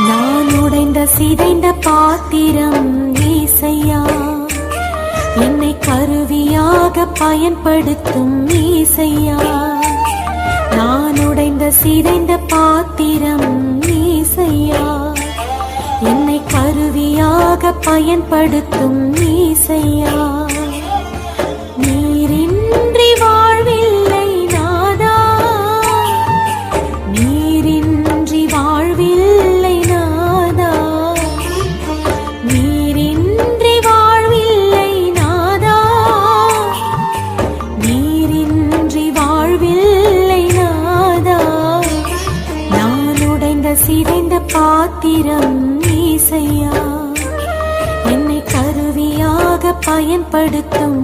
நான் உடைந்த சிதைந்த பாத்திரம் ஈசையா, என்னை கருவியாக பயன்படுத்தும் ஈசையா. நான் உடைந்த சிதைந்த பாத்திரம் ஈசையா, என்னை கருவியாக பயன்படுத்தும் ஈசையா. நீரின்றி வாழ்வில்லை நாதா, நீரின்றி வாழ்வில்லை நாதா, நீரின்றி வாழ்வில்லை நாதா, நீரின்றி வாழ்வில்லை நாதா. நான் உடைந்த சிதைந்த பாத்திரம் ஈசையா, என்னை கருவியாக பயன்படுத்தும்